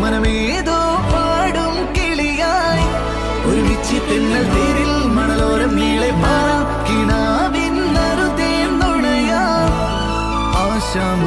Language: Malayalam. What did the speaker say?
മനമേതോ പാടും കിളിയായി ഒരുമിച്ച് തെന്നൽ തേരിൽ മണലോരം നീളെ പാറാം കിനാവിൻ നറുതേൻ നുണയാം ആശാമ